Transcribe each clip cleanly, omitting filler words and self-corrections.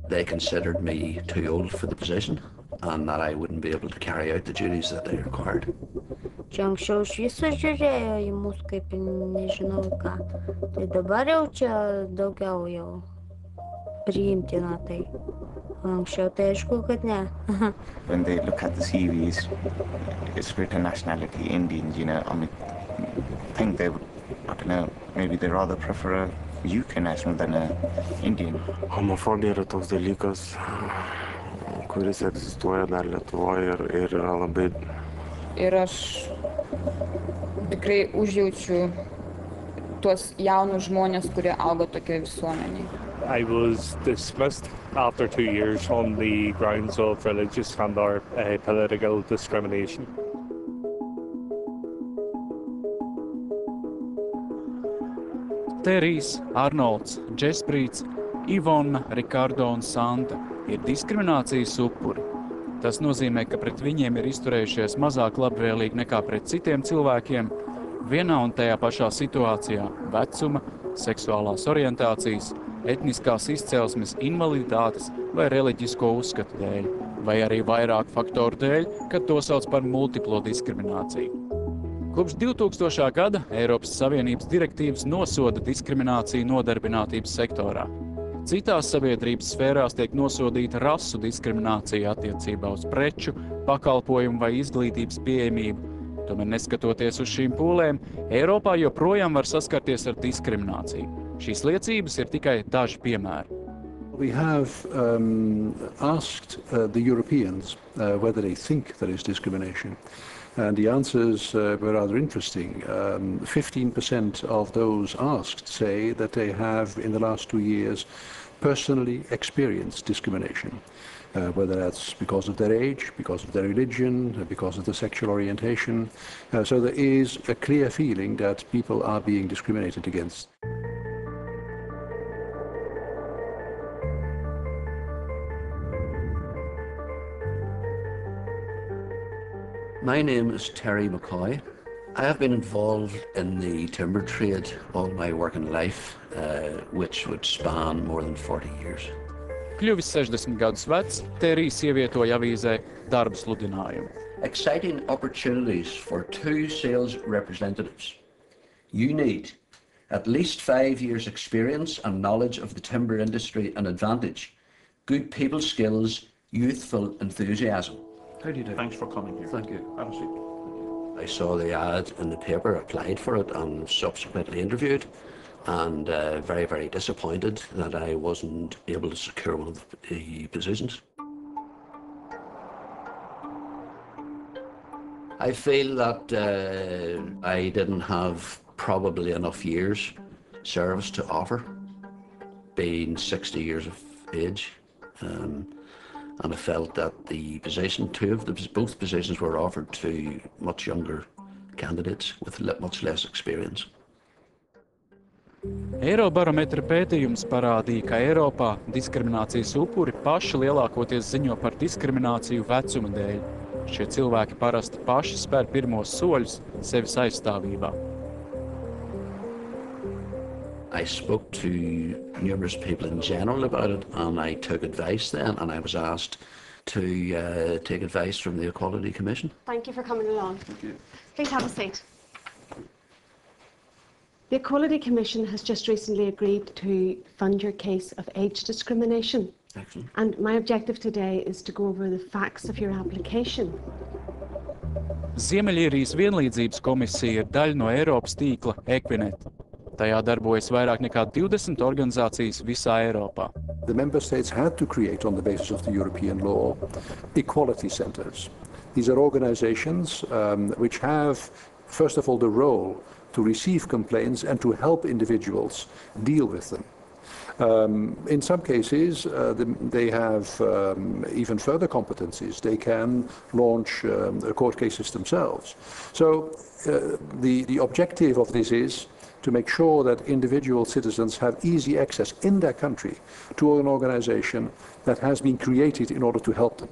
They considered me too old for the position and that I wouldn't be able to carry out the duties that they required. Čia anksčiau iš viso žiūrėjo į mus kaip nežinau ką. Tai dabar jau čia daugiau jau priimtina tai. Anksčiau tai aišku, kad ne. When they look at the CVs, it's written nationality Indians, you know, I mean, I think they would, I don't know, maybe they rather prefer a UK national than a Indian. Homofobija yra toks dalykas, kuris egzistuoja dar Lietuvoje ir yra labai. Ir aš tikrai užjaučiu tuos jaunus žmonės, kurie auga tokioje visuomenėje. I was dismissed after 2 years on the grounds of religious and or political discrimination. Terijs, Arnolds, Džesprīts, Ivona, Rikardo un Santa ir diskriminācijas upuri. Tas nozīmē, ka pret viņiem ir izturējušies mazāk labvēlīgi nekā pret citiem cilvēkiem vienā un tajā pašā situācijā – vecuma, seksuālās orientācijas, etniskās izcelsmes, invaliditātes vai reliģisko uzskatu dēļ, vai arī vairāk faktoru dēļ, kad to sauc par multiplo diskrimināciju. Kopš 2000. gada Eiropas Savienības direktīvas nosoda diskrimināciju nodarbinātības sektorā. Citās sabiedrības sfērās tiek nosodīta rasu diskriminācija attiecībā uz preču, pakalpojumu vai izglītības pieejamību. Tomēr neskatoties uz šīm pūlēm, Eiropā joprojām var saskarties ar diskrimināciju. Šīs liecības ir tikai daži piemēri. We have asked the Europeans whether they think there is discrimination. And the answers were rather interesting. 15% of those asked say that they have, in the last 2 years, personally experienced discrimination, whether that's because of their age, because of their religion, because of their sexual orientation. So there is a clear feeling that people are being discriminated against. My name is Terry McCoy. I have been involved in the timber trade all my working life, which would span more than 40 years. Kļuvis 60 gadus vecs, Terijs ievietoja avīzē darba sludinājumu. Exciting opportunities for 2 sales representatives. You need at least 5 years experience and knowledge of the timber industry and advantage, good people skills, youthful enthusiasm. How do you do? Thanks for coming here. Thank you. Have a seat. I saw the ad in the paper, applied for it and subsequently interviewed, and very, very disappointed that I wasn't able to secure one of the positions. I feel that I didn't have probably enough years service to offer, being 60 years of age. And I felt that the position, both positions were offered to much younger candidates with much less experience. Eirobarometra pētījums parādīja, ka Eiropā diskriminācijas upuri paši lielākoties ziņo par diskrimināciju vecuma dēļ. Šie cilvēki parasti paši spēr pirmos soļus sevis aizstāvībā. I spoke to numerous people in general about it, and I took advice then, and I was asked to take advice from the Equality Commission. Thank you for coming along. Thank you. Please have a seat. The Equality Commission has just recently agreed to fund your case of age discrimination. Excellent. And my objective today is to go over the facts of your application. Ziemeļīrijas vienlīdzības komisija ir daļa no Eiropas tīkla Equinet. Tajā darbojas vairāk nekā 20 organizācijas visā Eiropā. The member states had to create, on the basis of the European law, equality centers. These are organizations which have, first of all, the role to receive complaints and to help individuals deal with them. In some cases, they have even further competencies. They can launch court cases themselves. So the objective of this is to make sure that individual citizens have easy access in their country to an organization that has been created in order to help them.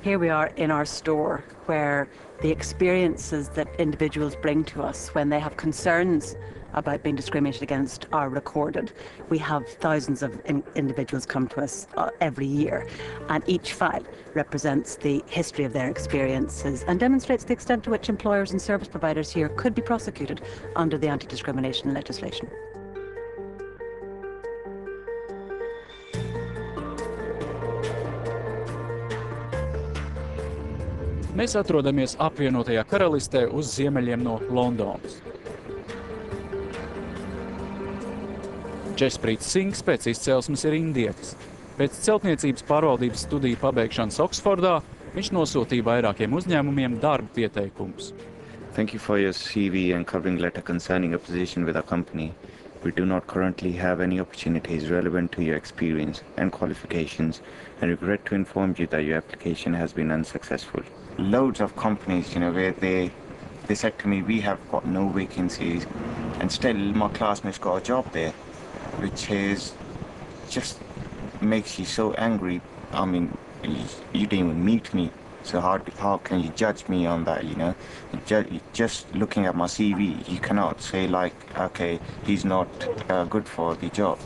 Here we are in our store where the experiences that individuals bring to us when they have concerns about being discriminated against are recorded. We have thousands of individuals come to us every year, and each file represents the history of their experiences and demonstrates the extent to which employers and service providers here could be prosecuted under the anti-discrimination legislation. Mēs atrodamies apvienotajā karalistē uz ziemeļiem no Londonas. Jasprīts Singhs pēc izcelsmes ir indietis. Pēc celtniecības pārvaldības studiju pabeigšanas Oksfordā viņš nosūtīja vairākiem uzņēmumiem darba pieteikumus. Thank you for your CV and covering letter concerning a position with our company. We do not currently have any opportunities relevant to your experience and qualifications and regret to inform you that your application has been unsuccessful. Loads of companies, where they said to me, we have got no vacancies, and still my classmates got a job there, which is just makes you so angry. I mean, you didn't even meet me, so how can you judge me on that, Just looking at my CV, you cannot say like, okay, he's not good for the job.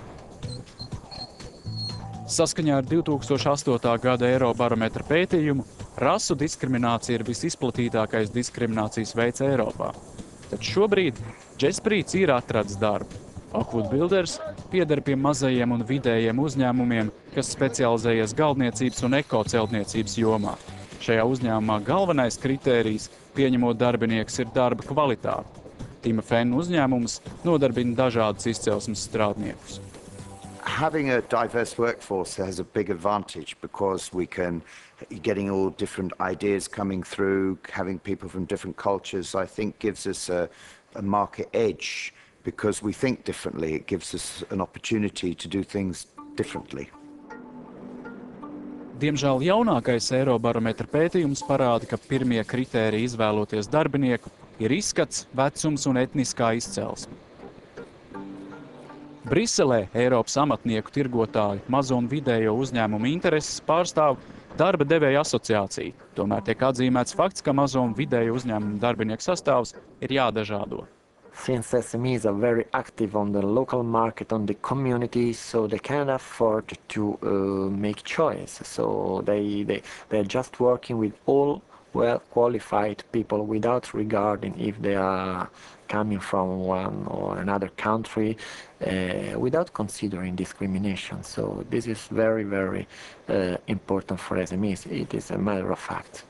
Saskaņā ar 2008. gada Eirobarometra pētījumu, rasu diskriminācija ir visizplatītākais diskriminācijas veids Eiropā. Taču šobrīd Jasprīts ir atradis darbu. Ahud Builders pieder pie mazajiem un vidējiem uzņēmumiem, kas specializējies galdniecības un ekoceltniecības jomā. Šajā uzņēmumā galvenais kritērijs, pieņemot darbinieks, ir darba kvalitāte. Tima Fenn uzņēmums nodarbina dažādas izcelsmes strādniekus. Having a diverse workforce has a big advantage because we can getting all different ideas coming through, having people from different cultures, I think gives us a market edge because we think differently. It gives us an opportunity to do things differently. Diemžēl jaunākais Eirobarometra pētījums parāda, ka pirmie kritēriji izvēloties darbinieku ir izskats, vecums un etniskā izcelsme. Briselē Eiropas amatnieku tirgotāju mazo un vidējo uzņēmumu intereses pārstāv darba devēja asociācija. Tomēr tiek atzīmēts fakts, ka mazo un vidējo uzņēmumu darbinieku sastāvs ir jādažādo. Since SMEs are very active on the local market, on the community, so they can't afford to make choice. So they're just working with all well-qualified people without regarding if they are coming from one or another country, without considering discrimination. So this is very, very important for SMEs. It is a matter of fact.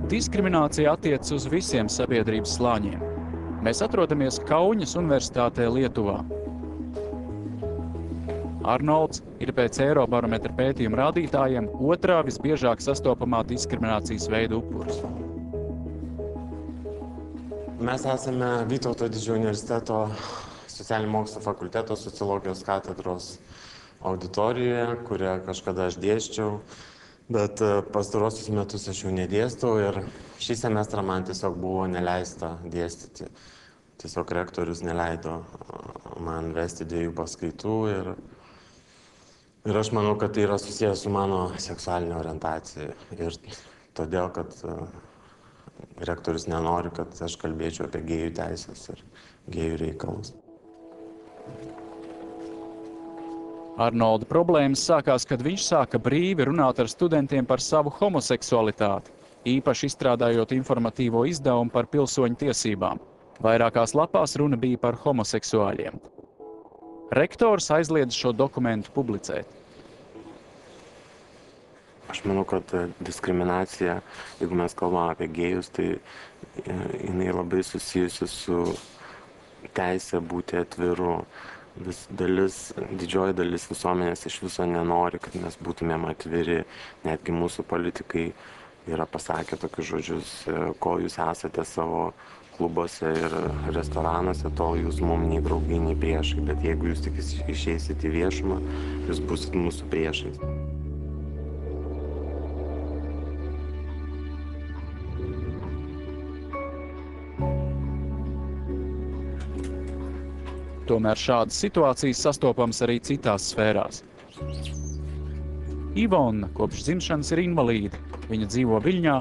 Diskriminācija attiecas uz visiem sabiedrības slāņiem. Mēs atrodamies Kauņas Universitātē Lietuvā. Arnolds ir pēc Eirobarometra pētījuma rādītājiem otrā visbiežāk sastopamā diskriminācijas veida upuris. Mes esame Vytauto Didžiojo universiteto socialinių mokslų fakulteto sociologijos katedros auditorijoje, kurią kažkada aš dėsčiau. Bet pastarosius metus aš jau nedėstau ir šį semestrą man tiesiog buvo neleista dėstyti. Tiesiog rektorius neleido man vesti 2 paskaitų ir aš manau, kad tai yra susijęs su mano seksualinė orientacija. Ir todėl, kad rektorius nenori, kad aš kalbėčiau apie gėjų teisės ir gėjų reikalus. Arnolda problēmas sākās, kad viņš sāka brīvi runāt ar studentiem par savu homoseksualitāti, īpaši izstrādājot informatīvo izdevumu par pilsoņu tiesībām. Vairākās lapās runa bija par homoseksuāļiem. Rektors aizliedz šo dokumentu publicēt. Aš manau, kad diskriminacija, jeigu mes kalbame apie gėjus, tai jinai labai susijusi su teisė būti atviru. Didžioji dalis visuomenės iš viso nenori, kad mes būtumėm atviri. Netgi mūsų politikai yra pasakę tokius žodžius, kol jūs esate savo klubuose ir restoranuose, tol jūs mum nei draugai, nei priešai. Bet jeigu jūs tik išeisite į viešumą, jūs būsit mūsų priešais. Tomēr šādas situācijas sastopams arī citās sfērās. Ivona kopš dzimšanas ir invalīde. Viņa dzīvo Viļņā